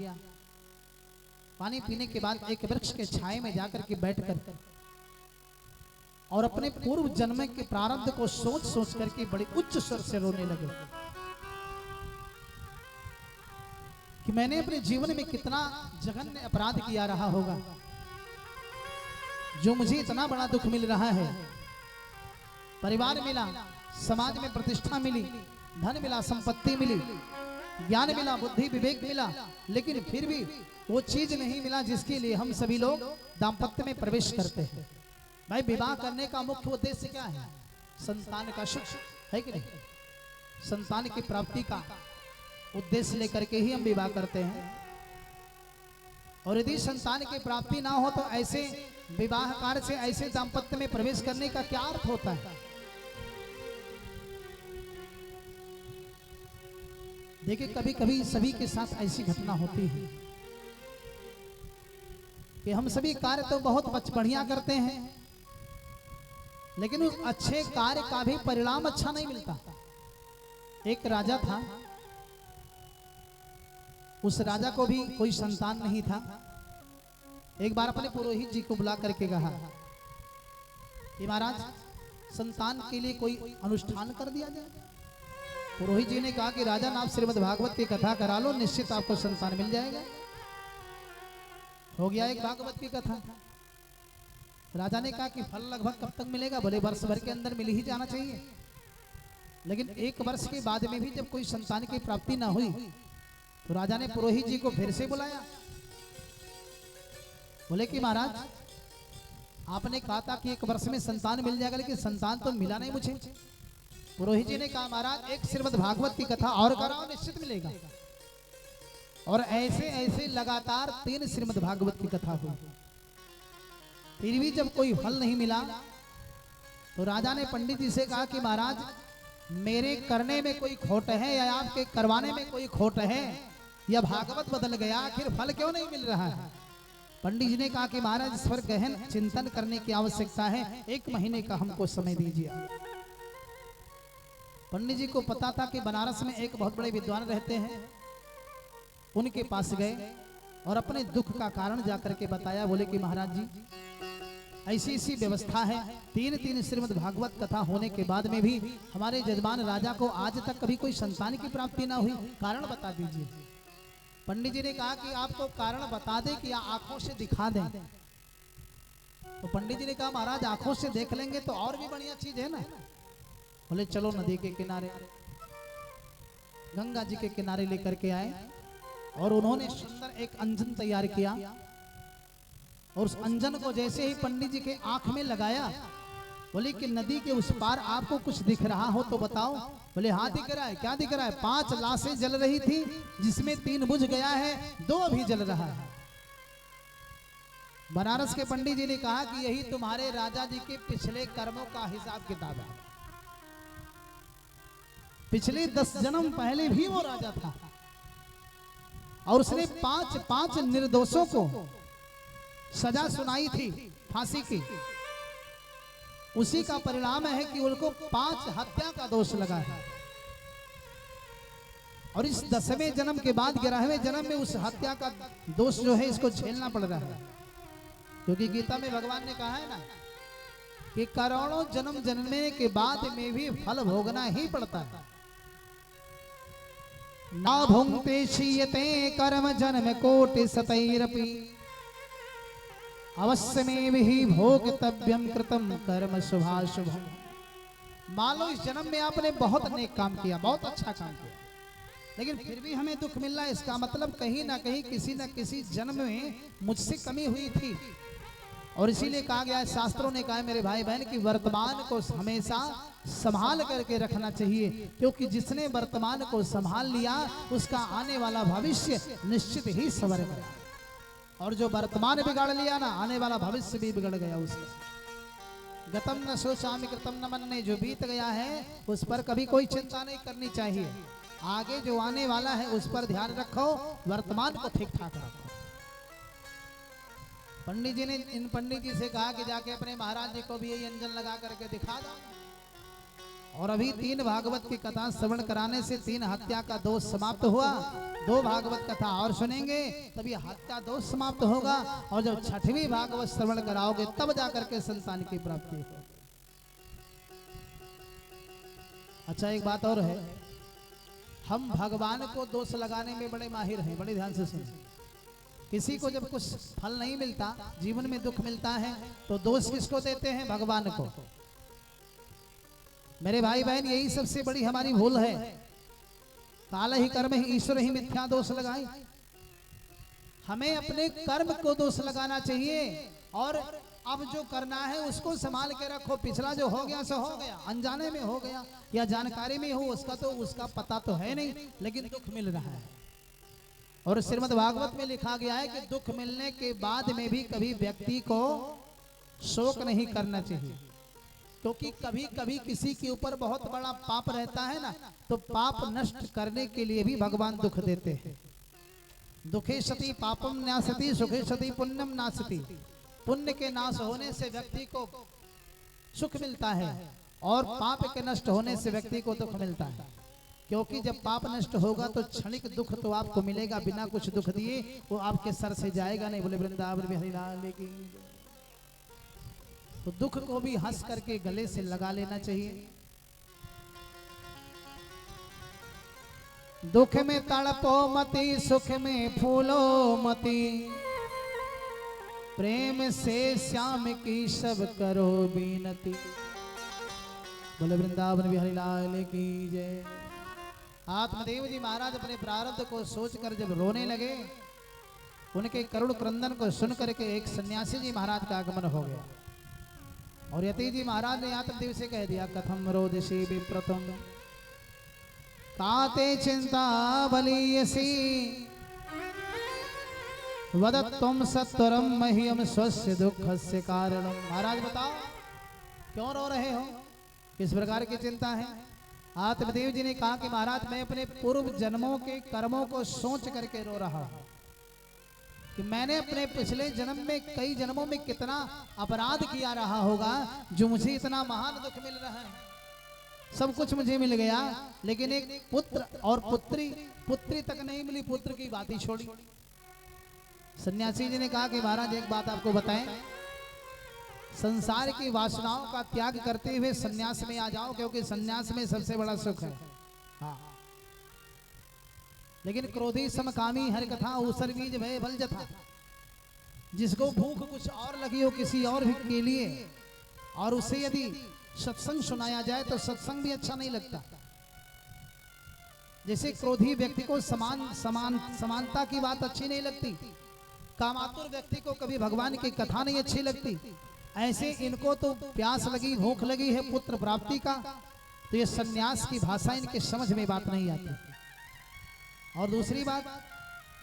पानी पीने के बाद एक वृक्ष के छाए में जाकर के बैठकर और अपने पूर्व जन्म के प्रारब्ध को सोच सोच करके बड़े उच्च स्वर से रोने लगे कि मैंने अपने जीवन में कितना जघन्य अपराध किया रहा होगा, जो मुझे इतना बड़ा दुख मिल रहा है। परिवार मिला, समाज में प्रतिष्ठा मिली, धन मिला, संपत्ति मिली, ज्ञान मिला, बुद्धि विवेक मिला, लेकिन फिर भी वो चीज नहीं मिला जिसके लिए हम सभी लोग दाम्पत्य में प्रवेश करते हैं। भाई विवाह करने का मुख्य उद्देश्य क्या है? संतान का सुख है कि नहीं? संतान की प्राप्ति का उद्देश्य लेकर के ही हम विवाह करते हैं। और यदि संतान की प्राप्ति ना हो तो ऐसे विवाह कार्य से ऐसे दाम्पत्य में प्रवेश करने का क्या अर्थ होता है? देखिए, कभी कभी सभी के साथ ऐसी घटना होती है कि हम सभी कार्य तो बहुत बढ़िया करते हैं, लेकिन उस अच्छे कार्य का भी परिणाम अच्छा नहीं मिलता। एक राजा था, उस राजा को भी कोई संतान नहीं था। एक बार अपने पुरोहित जी को बुला करके कहा कि महाराज, संतान के लिए कोई अनुष्ठान कर दिया जाए। पुरोहित जी ने कहा कि राजन, आप श्रीमद् भागवत की कथा करा लो, निश्चित आपको संतान मिल जाएगा। हो गया एक भागवत की कथा। राजा ने कहा कि फल लगभग कब तक मिलेगा? बोले वर्ष भर के अंदर मिल ही जाना चाहिए। लेकिन एक वर्ष के बाद में भी जब कोई संतान की प्राप्ति ना हुई तो राजा ने पुरोहित जी को फिर से बुलाया। बोले कि महाराज, आपने कहा था कि एक वर्ष में संतान मिल जाएगा, लेकिन संतान तो मिला नहीं मुझे। पुरोहित जी ने कहा, महाराज, एक श्रीमद् भागवत की कथा और कराओ, निश्चित मिलेगा। और ऐसे ऐसे लगातार 3 श्रीमद् भागवत की कथा हुई। फिर भी जब कोई फल नहीं मिला तो राजा ने पंडित जी से कहा कि महाराज, मेरे करने में कोई खोट है या आपके करवाने में कोई खोट है, या भागवत बदल गया, आखिर फल क्यों नहीं मिल रहा है? पंडित जी ने कहा कि महाराज, इस पर गहन चिंतन करने की आवश्यकता है, 1 महीने का हमको समय दीजिए। पंडित जी को पता था कि बनारस में एक बहुत बड़े विद्वान रहते हैं। उनके पास गए और अपने दुख का कारण जाकर के बताया। बोले कि महाराज जी, ऐसी ऐसी व्यवस्था है, 3 श्रीमद् भागवत कथा होने के बाद में भी हमारे जजमान राजा को आज तक कभी कोई संतान की प्राप्ति ना हुई, कारण बता दीजिए। पंडित जी ने कहा कि आपको कारण बता दे कि आंखों से दिखा दें। तो पंडित जी ने कहा, महाराज, आंखों से देख लेंगे तो और भी बढ़िया चीज है ना। बोले चलो नदी के किनारे, गंगा जी के किनारे लेकर के आए और उन्होंने सुंदर एक अंजन तैयार किया। और उस अंजन को जैसे ही पंडित जी के आंख में लगाया, बोले कि नदी के उस पार आपको कुछ दिख रहा हो तो बताओ। बोले हाँ दिख रहा है। क्या दिख रहा है? 5 लाशें जल रही थी, जिसमें 3 बुझ गया है, 2 अभी जल रहा है। बनारस के पंडित जी ने कहा कि यही तुम्हारे राजा जी के पिछले कर्मों का हिसाब किताब है। पिछले 10 जन्म पहले भी वो राजा था और उसने 5 निर्दोषों को सजा सुनाई थी फांसी की। उसी का परिणाम है कि उनको 5 हत्या का दोष लगा है। और इस 10वें जन्म के बाद 11वें जन्म में उस हत्या का दोष जो है इसको झेलना पड़ रहा है। क्योंकि गीता में भगवान ने कहा है ना कि करोड़ों जन्म जन्मने के बाद में भी फल भोगना ही पड़ता है। ना भुंक्ते क्षीयते कर्म जन्म कोटि सतैरपि अवश्य में भी भोक्तव्यम कृतम कर्म शुभाशुभम। मान लो इस जन्म में आपने बहुत नेक काम किया, बहुत अच्छा काम किया, लेकिन फिर भी हमें दुख मिल रहा है, इसका मतलब कहीं ना कहीं किसी न किसी जन्म में मुझसे कमी हुई थी। और इसीलिए कहा गया है, शास्त्रों ने कहा है मेरे भाई बहन, कि वर्तमान को हमेशा संभाल करके रखना चाहिए, क्योंकि जिसने वर्तमान को संभाल लिया उसका आने वाला भविष्य निश्चित ही संवर गया। और जो वर्तमान बिगाड़ लिया ना, आने वाला भविष्य भी बिगड़ गया उसका। गतम न सोचामि कृतम न मन्ये, जो बीत गया है उस पर कभी कोई चिंता नहीं करनी चाहिए। आगे जो आने वाला है उस पर ध्यान रखो, वर्तमान को ठीक ठाक रखो। पंडित जी ने इन पंडित जी से कहा कि जाके अपने महाराज जी को भी यही अंजन लगा करके दिखा दो। और अभी 3 भागवत की कथा श्रवण कराने से 3 हत्या का दोष समाप्त हुआ। 2 भागवत कथा और सुनेंगे तभी हत्या दोष समाप्त होगा। और जब 6वीं भागवत श्रवण कराओगे तब जाकर के संतान की प्राप्ति होगी। अच्छा, एक बात और है, हम भगवान को दोष लगाने में बड़े माहिर हैं। बड़े ध्यान से सुनो। किसी को जब कुछ फल नहीं मिलता, जीवन में दुख मिलता है, तो दोष किसको देते हैं? भगवान को। मेरे भाई बहन, यही सबसे बड़ी हमारी भूल है। काल ही कर्म ही ईश्वर ही मिथ्या दोष लगाए। हमें अपने कर्म को दोष लगाना चाहिए और अब जो करना है उसको संभाल के रखो। पिछला जो हो गया सो हो गया, अनजाने में हो गया या जानकारी में हो उसका पता तो है नहीं, लेकिन दुख मिल रहा है। और श्रीमद् भागवत में लिखा गया है कि दुख मिलने के बाद में भी कभी व्यक्ति को शोक नहीं करना चाहिए, क्योंकि कभी कभी किसी के ऊपर बहुत बड़ा पाप रहता है ना, तो पाप नष्ट करने के लिए भी भगवान दुख देते हैं। दुखे सति पापम नासति, सुखे सति पुण्यम नासति। पुण्य के नाश होने से व्यक्ति को सुख मिलता है और पाप के नष्ट होने से व्यक्ति को दुख मिलता है। क्योंकि जब पाप नष्ट होगा तो क्षणिक दुख तो आपको मिलेगा, बिना कुछ दुख दिए वो आपके सर से जाएगा नहीं। बोले वृंदावन बिहारी लाल की। तो दुख को भी हंस करके गले से लगा लेना चाहिए। दुख में तड़पो मती, सुख में फूलो मती, प्रेम से श्याम की सब करो बीनती। बोले वृंदावन बिहारी लाल की जय। आत्मदेव जी महाराज अपने प्रारब्ध को सोचकर जब रोने लगे, उनके करुण क्रंदन को सुन करके एक सन्यासी जी महाराज का आगमन हो गया। और यति जी महाराज ने आत्मदेव से कह दिया, कथम रोदसी विप्रतम काते चिंता बलीयसी, वदत्वम सत्वरम मह्यम स्वस्य दुःखस्य कारणम। महाराज बताओ क्यों रो रहे हो, किस प्रकार की चिंता है। आत्मदेव जी ने कहा कि महाराज मैं अपने पूर्व जन्मों के कर्मों को सोच करके रो रहा हूं कि मैंने अपने पिछले जन्म में कई जन्मों में कितना अपराध किया रहा होगा, जो मुझे इतना महान दुख मिल रहा है। सब कुछ मुझे मिल गया, लेकिन एक पुत्र और पुत्री तक नहीं मिली, पुत्र की बात ही छोड़ी। सन्यासी जी ने कहा कि महाराज एक बात आपको बताएं, संसार की वासनाओं का त्याग करते हुए सन्यास में आ जाओ, क्योंकि सन्यास में सबसे बड़ा सुख है। हाँ। लेकिन क्रोधी समकामी हर कथा ऊसर बीज भय बल जथा। जिसको भूख कुछ और लगी हो किसी और के लिए, और उसे यदि सत्संग सुनाया जाए तो सत्संग भी अच्छा नहीं लगता। जैसे क्रोधी व्यक्ति को समानता की बात अच्छी नहीं लगती, कामातुर व्यक्ति को कभी भगवान की कथा नहीं अच्छी लगती, ऐसे इनको तो प्यास लगी भूख लगी है पुत्र प्राप्ति का, तो ये सन्यास की भाषा इनके समझ में बात नहीं आती। और दूसरी बात,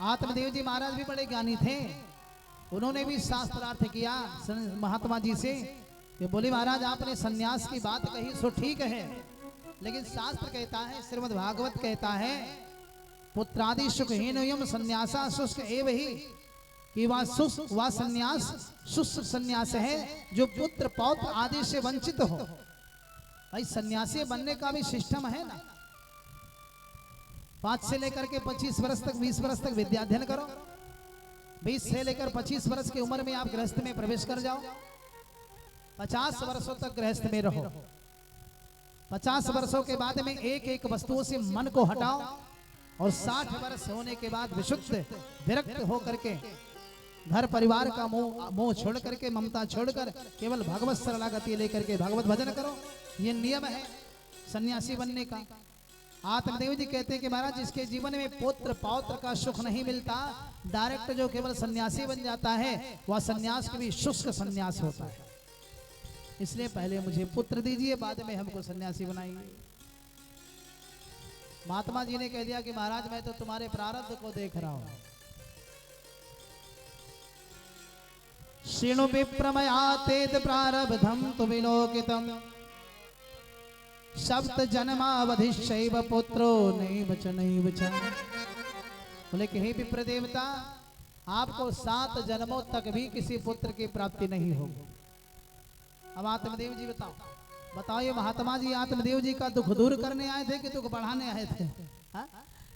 आत्मदेव जी महाराज भी बड़े ज्ञानी थे, उन्होंने भी शास्त्रार्थ किया महात्मा जी से कि बोले महाराज आपने सन्यास की बात कही सो ठीक है, लेकिन शास्त्र कहता है, श्रीमद् भागवत कहता है, पुत्रादि सुखहीन सन्यासा शुष्क एव ही, कि वह सन्यास शुष्क सन्यास है जो पुत्र पौत्र आदि से वंचित हो। भाई सन्यासी बनने का भी सिस्टम है ना, 5 से लेकर के 25 वर्ष तक 20 वर्ष तक विद्या अध्ययन करो, 20 से लेकर 25 वर्ष की उम्र में आप गृहस्थ में प्रवेश कर जाओ, 50 वर्षों तक गृहस्थ में रहो, 50 वर्षों के बाद में एक एक वस्तुओं से मन को हटाओ, और 60 वर्ष होने के बाद विशुद्ध विरक्त होकर के घर परिवार का मोह छोड़ करके, ममता छोड़कर केवल भगवत शरणागति लेकर के भगवत भजन करो। ये नियम है सन्यासी बनने का। आत्मदेव जी कहते हैं कि महाराज जिसके जीवन में पुत्र पौत्र का सुख नहीं मिलता, डायरेक्ट जो केवल सन्यासी बन जाता है, वह सन्यास भी शुष्क सन्यास होता है। इसलिए पहले मुझे पुत्र दीजिए, बाद में हमको सन्यासी बनाइए। महात्मा जी ने कह दिया कि महाराज मैं तो तुम्हारे प्रारब्ध को देख रहा हूं। शृणु विप्रमयातेत प्रारब्धम तु विलोकितम, सप्त जन्मावधिश्चैव पुत्रो नैव च नैव च। बोले कि हे विप्र देवता, आपको 7 जन्मों तक भी किसी पुत्र की प्राप्ति नहीं होगी। अब आत्मदेव जी बताओ ये महात्मा जी आत्मदेव जी का दुख दूर करने आए थे कि दुख बढ़ाने आए थे? हा?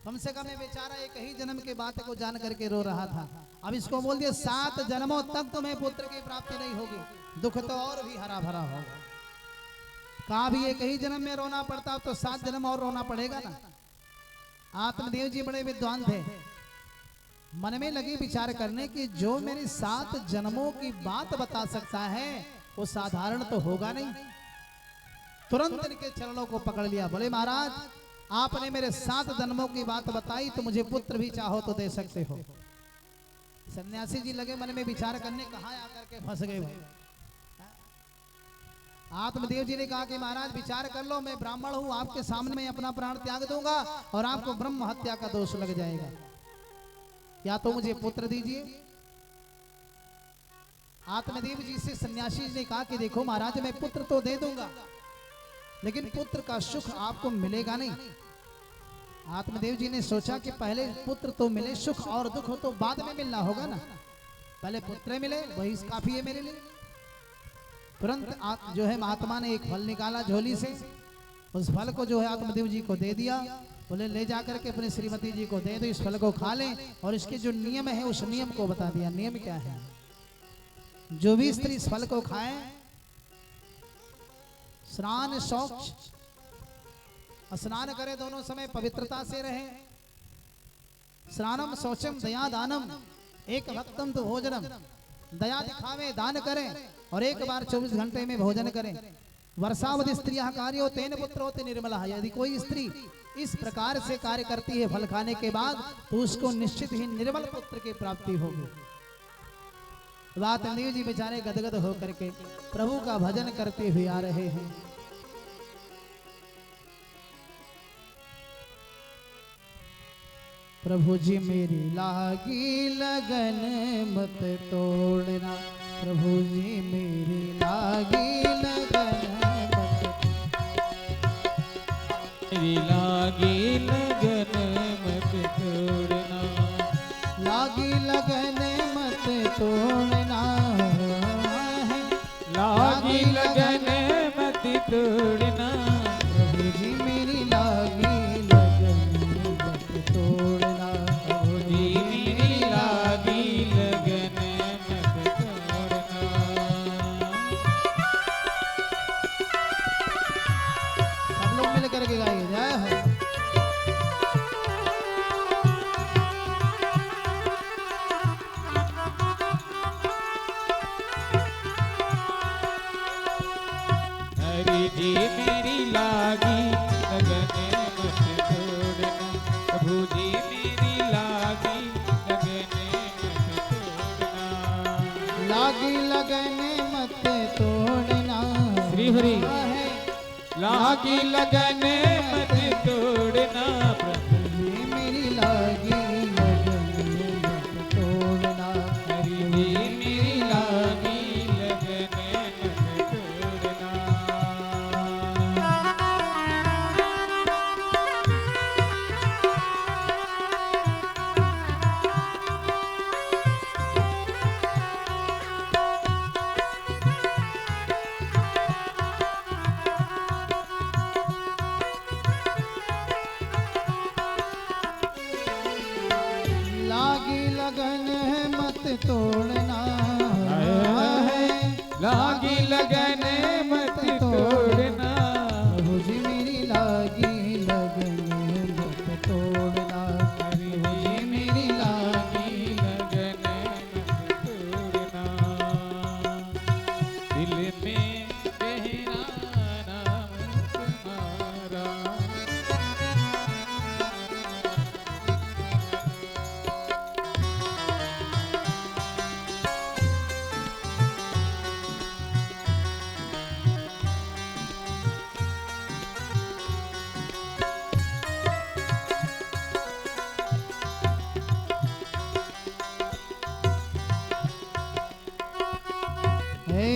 कम से कम ये बेचारा एक ही जन्म के बात को जान करके रो रहा था। अब इसको बोल दिया 7 जन्मों तक तुम्हें पुत्र की प्राप्ति नहीं होगी, दुख तो और भी हरा भरा होगा। कहा भी एक ही जन्म में रोना पड़ता तो 7 जन्म और रोना पड़ेगा ना। आत्मदेव जी बड़े विद्वान थे, मन में लगी विचार करने की जो मेरी 7 जन्मों की बात बता सकता है वो साधारण तो होगा नहीं। तुरंत इनके चरणों को पकड़ लिया, बोले महाराज आपने मेरे 7 जन्मों की बात बताई तो मुझे पुत्र भी चाहो तो दे सकते हो। सन्यासी जी लगे मन में विचार करने, कहां आकर के फंस गए भाई। आत्मदेव जी ने कहा कि महाराज विचार कर लो, मैं ब्राह्मण हूं, आपके सामने मैं अपना प्राण त्याग दूंगा और आपको ब्रह्म हत्या का दोष लग जाएगा, या तो मुझे पुत्र दीजिए आत्मदेव जी से सन्यासी जी ने कहा कि देखो महाराज, मैं पुत्र तो दे दूंगा, लेकिन पुत्र का सुख आपको मिलेगा नहीं। आत्मदेव जी ने सोचा कि पहले पुत्र तो मिले, सुख और दुख हो तो बाद में मिलना होगा ना, पहले पुत्र मिले वही काफी है मेरे लिए। तुरंत जो है महात्मा ने एक फल निकाला झोली से, उस फल को जो है आत्मदेव जी को दे दिया। बोले ले जाकर के अपने श्रीमती जी को दे दो, इस फल को खा लें। और इसके जो नियम है उस नियम को बता दिया। नियम क्या है? जो भी स्त्री इस फल को खाए, स्नान शौच स्नान करे, दोनों समय पवित्रता से रहे। स्नानम शौचम दया दानम एक भक्तम तो भोजनम, दया दिखावे, दान करें और एक बार 24 घंटे में भोजन करें। वर्षावधि स्त्रियां कार्यो तेन पुत्रोति निर्मला। यदि कोई स्त्री इस प्रकार से कार्य करती है फल खाने के बाद, तो उसको निश्चित ही निर्मल पुत्र की प्राप्ति होगी। आत्मदेव जी बेचारे गदगद होकर के प्रभु का भजन करते हुए आ रहे हैं। प्रभु जी मेरी लागी लगन मत तोड़ना, प्रभु जी मेरी लागी लगन मेरी लागी लगन मत तोड़ना, लागी लगन मत तोड़ना, लागी लगन मत तोड़ना, प्रभु जी मेरी लागी लगन मत तोड़ना, प्रभु जी मेरी लागी लगन मत तोड़ना। सब लोग मिल करके गाइए जय हो। हरि जी मेरी लागी लगन मत तोड़ना, प्रभु जी मेरी लागी लगन मत तोड़ना। लागी लगन मत तोड़ना, श्री हरि लागी लगन मत तोड़ना, प्रभु जी मेरी लागी लगन मत तोड़ना, हरि जी मेरी लागी लगन मत तोड़ना। लागी लगन मत तोड़ना है, लागी लगन मत तोड़ना, प्रभु जी मेरी लागी लगन मत तोड़ना, प्रभु जी मेरी लागी लगन मत तोड़ना। दिल में गहरा नाम तुम्हारा, हे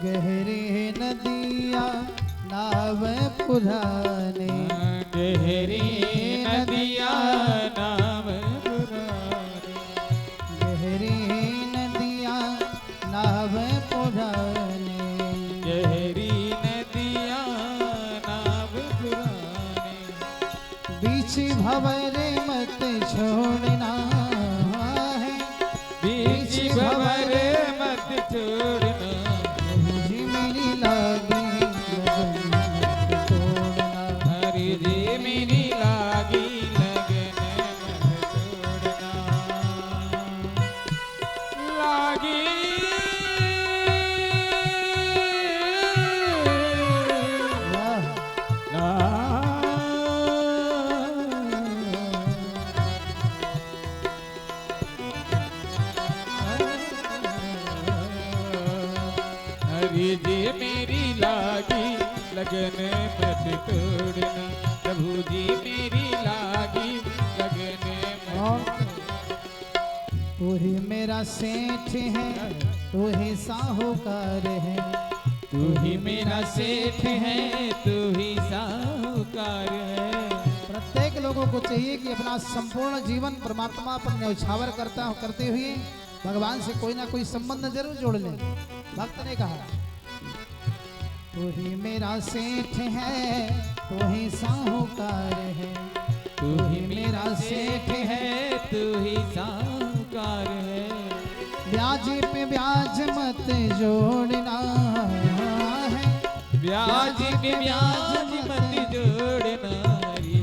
गहरे नदिया नाव पुराने, गहरी नदिया नाम पुराने, गहरे नदिया नाव पुराने, गहरी नदिया नाव पुराने, बीच भंवरे मत छोड़ना है, बीच भंवर मत छोड़ना, प्रभु जी मेरी लागी लगन मत तोड़ना, हरि जी मेरी लागी लगन मत तोड़ना। लागी वाह। हरि जी मेरी लागी लगन मत तोड़ना, प्रभु जी मेरी लागी लगन मत तू ही मेरा मेरा सेठ है तू ही साहूकार है। तू ही मेरा सेठ है, तू ही साहूकार है। प्रत्येक लोगों को चाहिए कि अपना संपूर्ण जीवन परमात्मा पर न्यौछावर करते हुए भगवान से कोई ना कोई संबंध जरूर जोड़ ले। भक्त ने कहा तू ही मेरा सेठ है तू ही साहूकार है। तू ही मेरा सेठ है, तू ही साहूकार है। ब्याज पे ब्याज मत जोड़ना है, ब्याज पे ब्याज मत जोड़ना रे।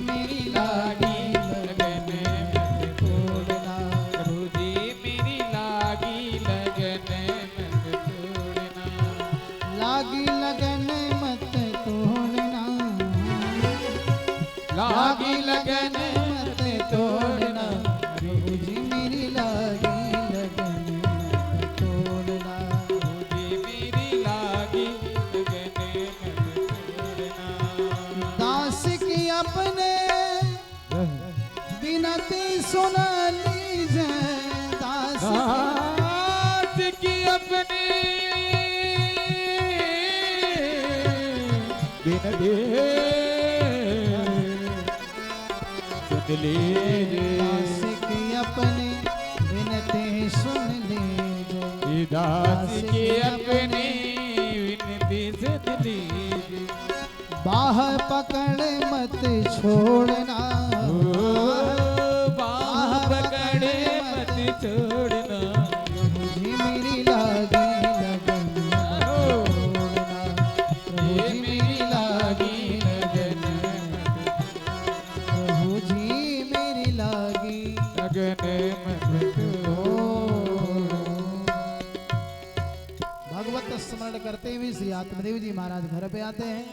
मेरी लागी लगन मत तोड़ना प्रभु जी, मेरी लागी लगन मत तोड़ना। लागी लगन मत तोड़ना, लागी लगन मत तोड़ना प्रभु जी मेरी लागी लगन मत तोड़ना। प्रभु जी, मेरी लागी लगन मत तोड़ना। दास की अपने बिनती सुन लीजिए, दास आज की अपनी बिनती सुन लीजिए। दास की अपनी बिनती सुन लीजिए, दास की अपनी विनती सुन लीजिए। बाह पकड़ मत छोड़ना, बाह पकड़े मत छोड़ना। प्रभु जी मेरी लागी लगन मत तोड़ना, प्रभु जी मेरी लागी लगन प्रभु जी मेरी लागी लगन मत तोड़ना। भगवत स्मरण करते हुए श्री आत्मदेव जी महाराज घर पे आते हैं।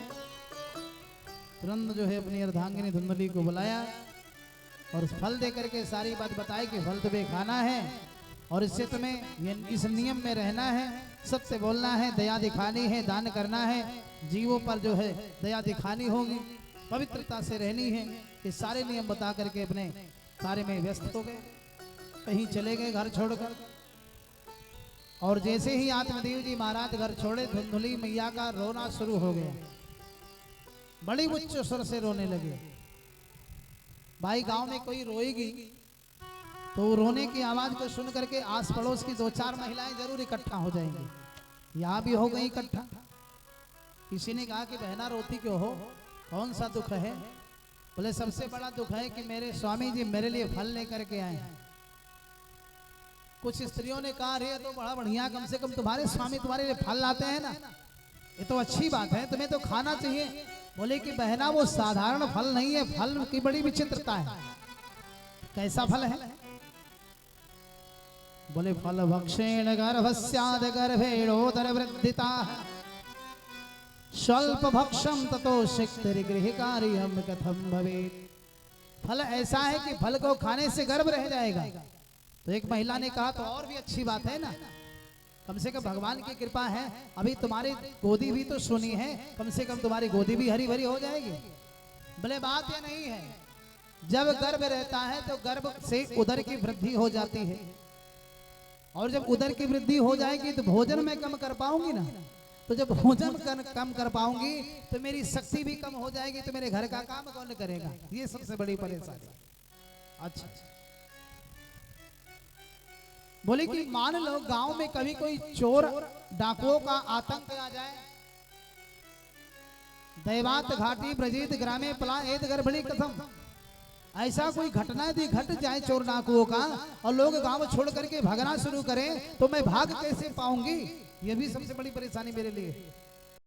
तुरंत जो है अपनी अर्धांगिनी धुंधली को बुलाया और फल दे करके सारी बात बताई कि फल तुम्हें खाना है और इससे तुम्हें इस नियम में रहना है, सत्य बोलना है, दया दिखानी है, दान करना है, जीवों पर जो है दया दिखानी होगी, पवित्रता से रहनी है। ये सारे नियम बता करके अपने कार्य में व्यस्त हो गए, कहीं चले गए घर छोड़कर। और जैसे ही आत्मदेव जी महाराज घर छोड़े, धुंधली मैया का रोना शुरू हो गया, बड़ी उच्च स्वर से रोने लगे। भाई गांव में कोई रोएगी तो रोने की आवाज को सुन करके आस पड़ोस की 2-4 महिलाएं जरूर इकट्ठा हो जाएंगी। यहाँ भी हो गई इकट्ठा। किसी ने कहा कि बहना रोती क्यों हो, कौन सा दुख है? बोले सबसे बड़ा दुख है कि मेरे स्वामी जी मेरे लिए फल लेकर के आए हैं। कुछ स्त्रियों ने कहा अरे तो बड़ा बढ़िया, कम से कम तुम्हारे स्वामी तुम्हारे लिए फल लाते हैं ना, ये तो अच्छी बात है, तुम्हें तो खाना चाहिए। बोले कि बहना वो साधारण फल नहीं है, फल की बड़ी विचित्रता है। कैसा फल है? बोले फल भक्षेण गर्भस्याद गर्भेणोदर वृद्धिता स्वल्प भक्षम ततो शिक्तिर गृह कार्यम कथम भवेत्। फल ऐसा है कि फल को खाने से गर्भ रह जाएगा। तो एक महिला ने कहा तो और भी अच्छी बात है ना, कम से कम भगवान की कृपा है, अभी तुम्हारी गोदी भी तो सुनी है, कम से कम तुम्हारी गोदी भी हरी भरी हो जाएगी। बोले बात ये नहीं है, जब गर्भ रहता है तो गर्भ से उदर की वृद्धि हो जाती है, और जब उदर की वृद्धि हो जाएगी तो भोजन में कम कर पाऊंगी ना, तो जब भोजन कम कर पाऊंगी तो मेरी शक्ति भी कम हो जाएगी, तो मेरे घर का काम कौन करेगा? ये सबसे बड़ी परेशानी। अच्छा, बोले कि मान लो गांव में कभी कोई चोर डाकुओं का आतंक आ जाए, दैवात घाटी ब्रजीत ग्रामे पला एद गर्भणी कथम, ऐसा कोई घटना यदि घट जाए चोर डाकुओं का और लोग गांव छोड़ करके भागना शुरू करें तो मैं भाग कैसे पाऊंगी? ये भी सबसे बड़ी परेशानी मेरे लिए।